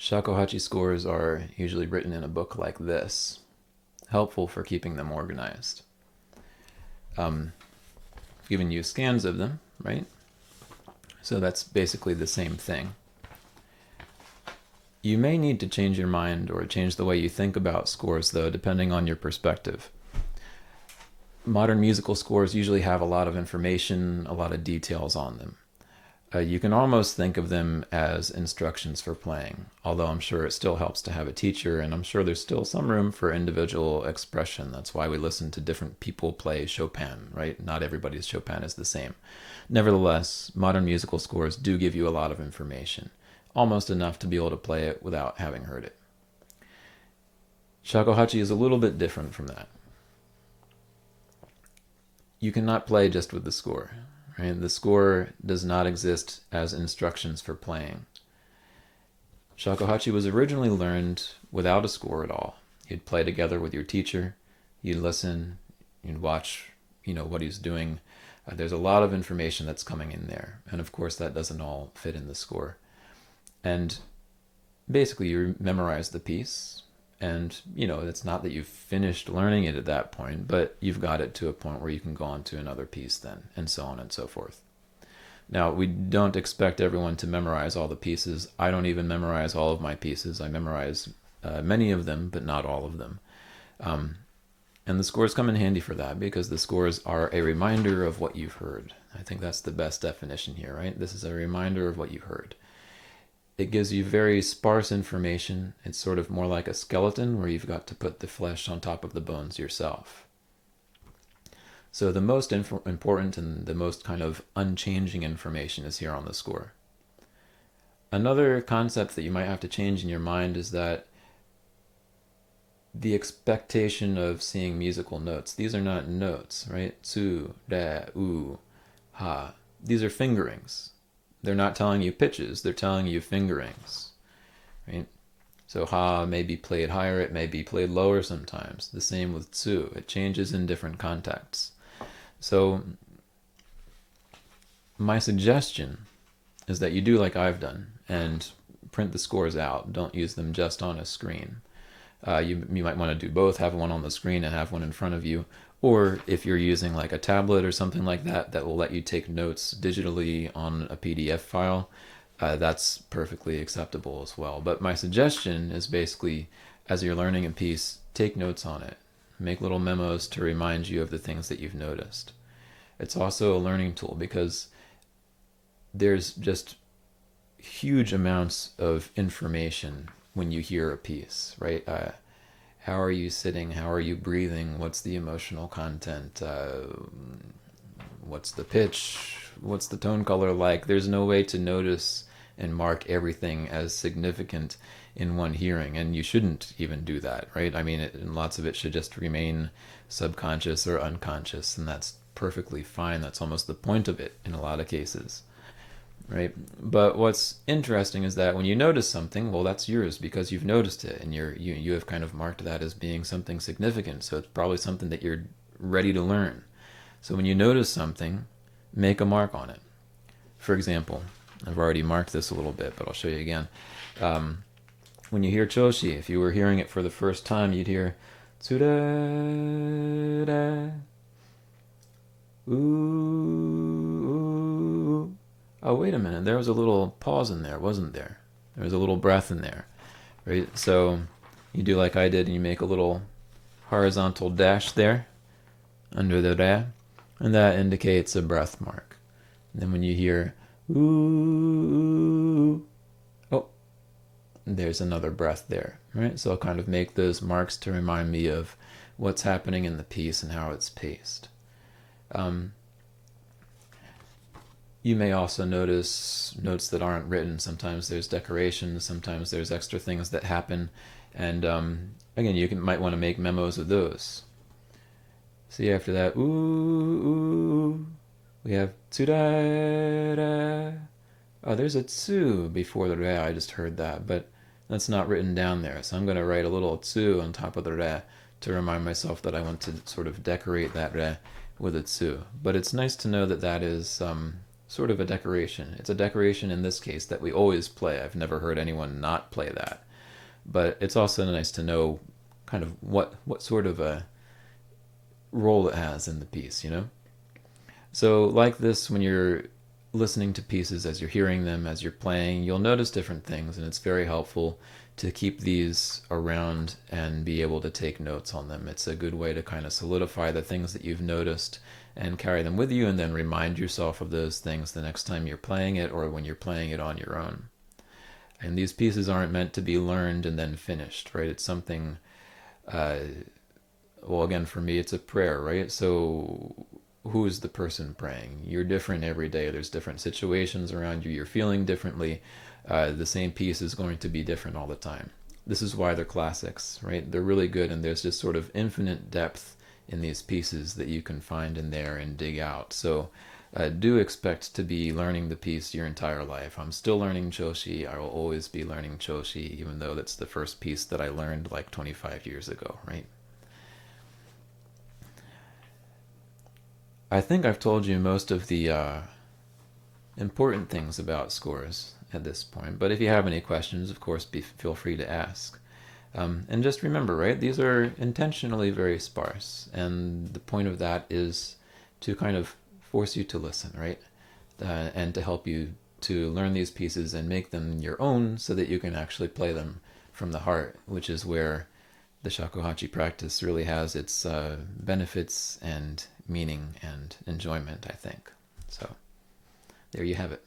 Shakuhachi scores are usually written in a book like this, helpful for keeping them organized. I've given you scans of them, right? So that's basically the same thing. You may need to change your mind or change the way you think about scores, though, depending on your perspective. Modern musical scores usually have a lot of information, a lot of details on them. You can almost think of them as instructions for playing, although I'm sure it still helps to have a teacher, and I'm sure there's still some room for individual expression. That's why we listen to different people play Chopin, right? Not everybody's Chopin is the same. Nevertheless, modern musical scores do give you a lot of information, almost enough to be able to play it without having heard it. Shakuhachi is a little bit different from that. You cannot play just with the score. Right? The score does not exist as instructions for playing. Shakuhachi was originally learned without a score at all. You'd play together with your teacher, you'd listen, you'd watch, what he's doing. There's a lot of information that's coming in there, and of course that doesn't all fit in the score. And basically you memorize the piece, and it's not that you've finished learning it at that point, but you've got it to a point where you can go on to another piece then, and so on and so forth. Now, we don't expect everyone to memorize all the pieces. I don't even memorize all of my pieces. I memorize many of them, but not all of them. And the scores come in handy for that, because the scores are a reminder of what you've heard. I think that's the best definition here, right? This is a reminder of what you've heard. It gives you very sparse information. It's sort of more like a skeleton where you've got to put the flesh on top of the bones yourself. So the most important and the most kind of unchanging information is here on the score. Another concept that you might have to change in your mind is that the expectation of seeing musical notes, these are not notes, right? Tsu, re, u, ha. These are fingerings. They're not telling you pitches, they're telling you fingerings, right? So ha may be played higher, it may be played lower sometimes. The same with tsu, it changes in different contexts. So my suggestion is that you do like I've done and print the scores out. Don't use them just on a screen. You might want to do both, have one on the screen and have one in front of you. Or if you're using like a tablet or something like that, that will let you take notes digitally on a PDF file, that's perfectly acceptable as well. But my suggestion is basically, as you're learning a piece, take notes on it. Make little memos to remind you of the things that you've noticed. It's also a learning tool because there's just huge amounts of information when you hear a piece, right? How are you sitting? How are you breathing? What's the emotional content? What's the pitch? What's the tone color like? There's no way to notice and mark everything as significant in one hearing, and you shouldn't even do that, right? I mean, lots of it should just remain subconscious or unconscious, and that's perfectly fine. That's almost the point of it in a lot of cases. Right? But what's interesting is that when you notice something, well, that's yours because you've noticed it, and you have kind of marked that as being something significant. So it's probably something that you're ready to learn. So when you notice something, make a mark on it. For example, I've already marked this a little bit, but I'll show you again. When you hear choshi, if you were hearing it for the first time, you'd hear tsura, ooh. Oh, wait a minute, there was a little pause in there, wasn't there? There was a little breath in there, right? So you do like I did, and you make a little horizontal dash there under the re, and that indicates a breath mark. And then when you hear ooh, oh, there's another breath there, right? So I'll kind of make those marks to remind me of what's happening in the piece and how it's paced. You may also notice notes that aren't written. Sometimes there's decorations, sometimes there's extra things that happen, and again, you might want to make memos of those. See, after that, ooh, we have tsura. Oh, there's a tsu before the re. I just heard that, but that's not written down there. So I'm going to write a little tsu on top of the re to remind myself that I want to sort of decorate that re with a tsu. But it's nice to know that that is sort of a decoration. It's a decoration in this case that we always play. I've never heard anyone not play that. But it's also nice to know kind of what sort of a role it has in the piece, you know? So, like this, when you're listening to pieces, as you're hearing them, as you're playing, you'll notice different things, and it's very helpful to keep these around and be able to take notes on them. It's a good way to kind of solidify the things that you've noticed and carry them with you, and then remind yourself of those things the next time you're playing it or when you're playing it on your own. And these pieces aren't meant to be learned and then finished, right? It's something, uh, well, again, for me, it's a prayer, right? So who is the person praying? You're different every day. There's different situations around you. You're feeling differently. The same piece is going to be different all the time. This is why they're classics, right? They're really good, and there's just sort of infinite depth in these pieces that you can find in there and dig out. So do expect to be learning the piece your entire life. I'm still learning Choshi. I will always be learning Choshi, even though that's the first piece that I learned like 25 years ago, right? I think I've told you most of the important things about scores at this point, but if you have any questions, of course, feel free to ask. And just remember, right, these are intentionally very sparse, and the point of that is to kind of force you to listen, right? And to help you to learn these pieces and make them your own so that you can actually play them from the heart, which is where the shakuhachi practice really has its benefits and meaning and enjoyment, I think. So there you have it.